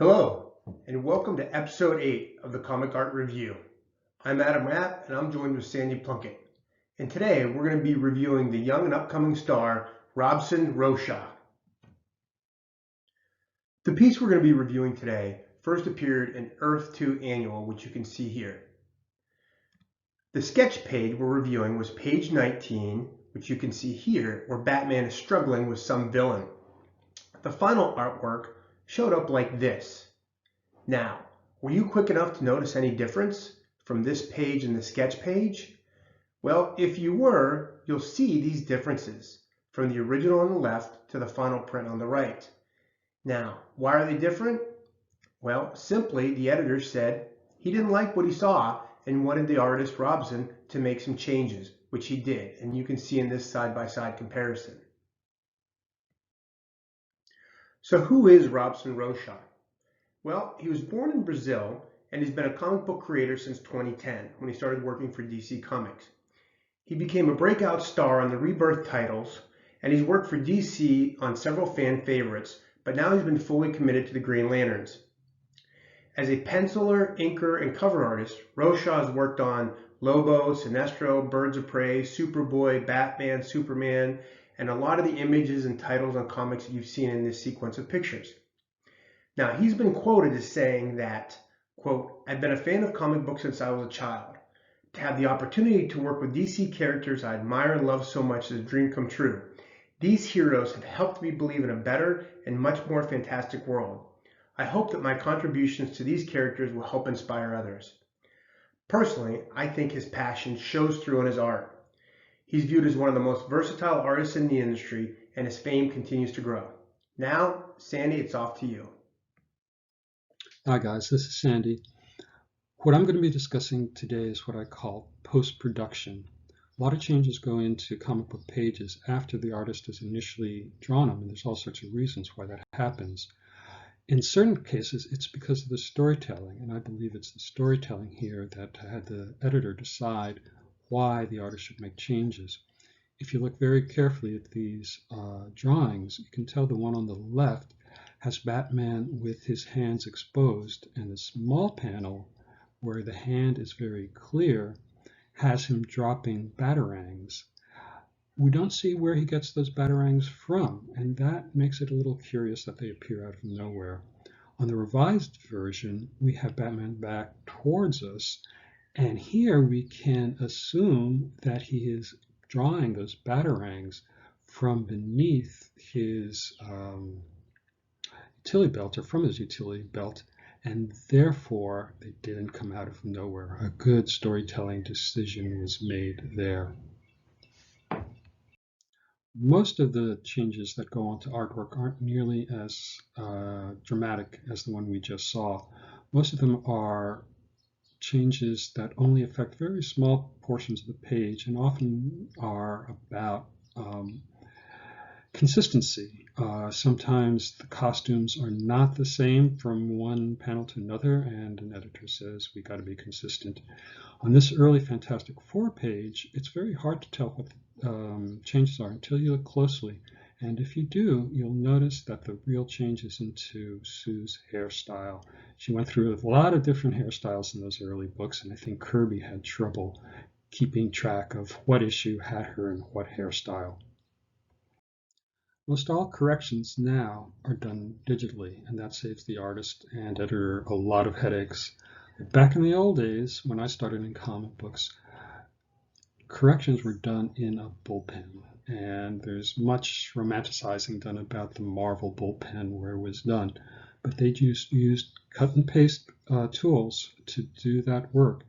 Hello, and welcome to episode 8 of the Comic Art Review. I'm Adam Rapp, and I'm joined with Sandy Plunkett. And today we're going to be reviewing the young and upcoming star, Robson Rocha. The piece we're going to be reviewing today first appeared in Earth 2 Annual, which you can see here. The sketch page we're reviewing was page 19, which you can see here, where Batman is struggling with some villain. The final artwork showed up like this. Now, were you quick enough to notice any difference from this page and the sketch page? Well, if you were, you'll see these differences from the original on the left to the final print on the right. Now, why are they different? Well, simply the editor said he didn't like what he saw and wanted the artist Robson to make some changes, which he did, and you can see in this side-by-side comparison. So who is Robson Rocha? Well, he was born in Brazil and he's been a comic book creator since 2010 when he started working for DC Comics. He became a breakout star on the Rebirth titles, and he's worked for DC on several fan favorites, but now he's been fully committed to the Green Lanterns. As a penciler, inker, and cover artist, Rocha has worked on Lobo, Sinestro, Birds of Prey, Superboy, Batman, Superman, and a lot of the images and titles on comics that you've seen in this sequence of pictures. Now, he's been quoted as saying that, quote, "I've been a fan of comic books since I was a child. To have the opportunity to work with DC characters I admire and love so much is a dream come true. These heroes have helped me believe in a better and much more fantastic world. I hope that my contributions to these characters will help inspire others." Personally, I think his passion shows through in his art. He's viewed as one of the most versatile artists in the industry, and his fame continues to grow. Now, Sandy, it's off to you. Hi guys, this is Sandy. What I'm going to be discussing today is what I call post-production. A lot of changes go into comic book pages after the artist has initially drawn them, and there's all sorts of reasons why that happens. In certain cases, it's because of the storytelling, and I believe it's the storytelling here that had the editor decide why the artist should make changes. If you look very carefully at these drawings, you can tell the one on the left has Batman with his hands exposed, and the small panel where the hand is very clear has him dropping batarangs. We don't see where he gets those batarangs from, and that makes it a little curious that they appear out of nowhere. On the revised version, we have Batman back towards us, and here we can assume that he is drawing those batarangs from beneath his utility belt, or from his utility belt, and therefore they didn't come out of nowhere. A good storytelling decision was made there. Most of the changes that go onto artwork aren't nearly as dramatic as the one we just saw. Most of them are changes that only affect very small portions of the page and often are about consistency. Sometimes the costumes are not the same from one panel to another, and an editor says we got to be consistent. On this early Fantastic Four page, it's very hard to tell what the changes are until you look closely. And if you do, you'll notice that the real change is into Sue's hairstyle. She went through a lot of different hairstyles in those early books, and I think Kirby had trouble keeping track of what issue had her in what hairstyle. Most all corrections now are done digitally, and that saves the artist and editor a lot of headaches. Back in the old days, when I started in comic books, corrections were done in a bullpen, and there's much romanticizing done about the Marvel bullpen where it was done, but they used cut and paste tools to do that work.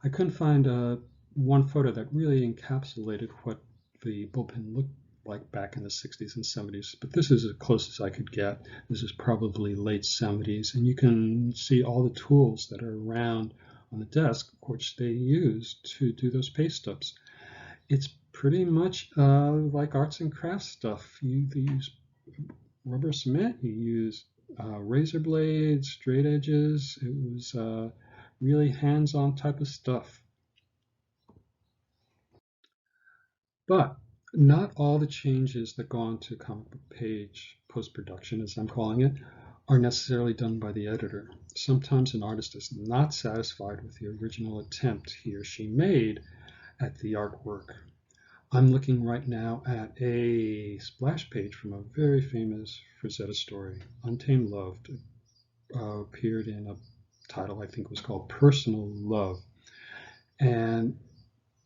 I couldn't find one photo that really encapsulated what the bullpen looked like back in the 60s and 70s, but this is as close as I could get. This is probably late 70s, and you can see all the tools that are around on the desk, which they use to do those paste ups. It's pretty much like arts and crafts stuff. You use rubber cement, you use razor blades, straight edges. It was really hands-on type of stuff. But not all the changes that go onto a comic book page, post-production as I'm calling it, are necessarily done by the editor. Sometimes an artist is not satisfied with the original attempt he or she made at the artwork. I'm looking right now at a splash page from a very famous Frazetta story, Untamed Love. It appeared in a title I think was called Personal Love. And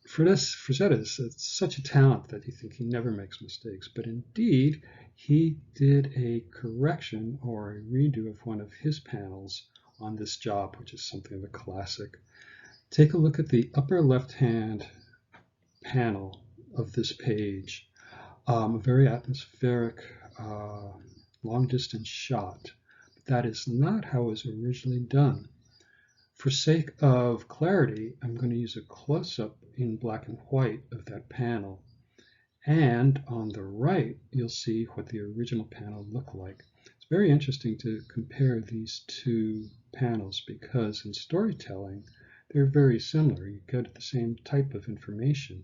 Frazetta is such a talent that you think he never makes mistakes, but indeed he did a correction or a redo of one of his panels on this job, which is something of a classic. Take a look at the upper left-hand panel of this page. A very atmospheric, long-distance shot. But that is not how it was originally done. For sake of clarity, I'm going to use a close-up in black and white of that panel. And on the right, you'll see what the original panel looked like. It's very interesting to compare these two panels because in storytelling, they're very similar. You get the same type of information,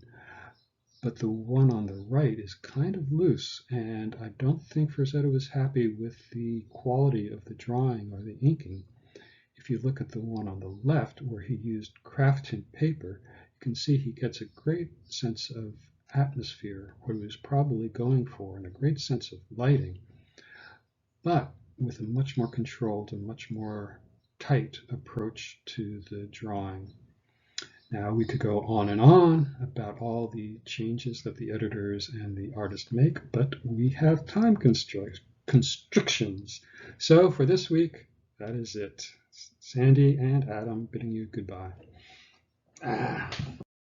but the one on the right is kind of loose, and I don't think Frazetta was happy with the quality of the drawing or the inking. If you look at the one on the left, where he used craft tint paper, you can see he gets a great sense of atmosphere, what he was probably going for, and a great sense of lighting, but with a much more controlled and much more tight approach to the drawing. Now we could go on and on about all the changes that the editors and the artist make, but we have time constrictions. So for this week, that is it. Sandy and Adam bidding you goodbye.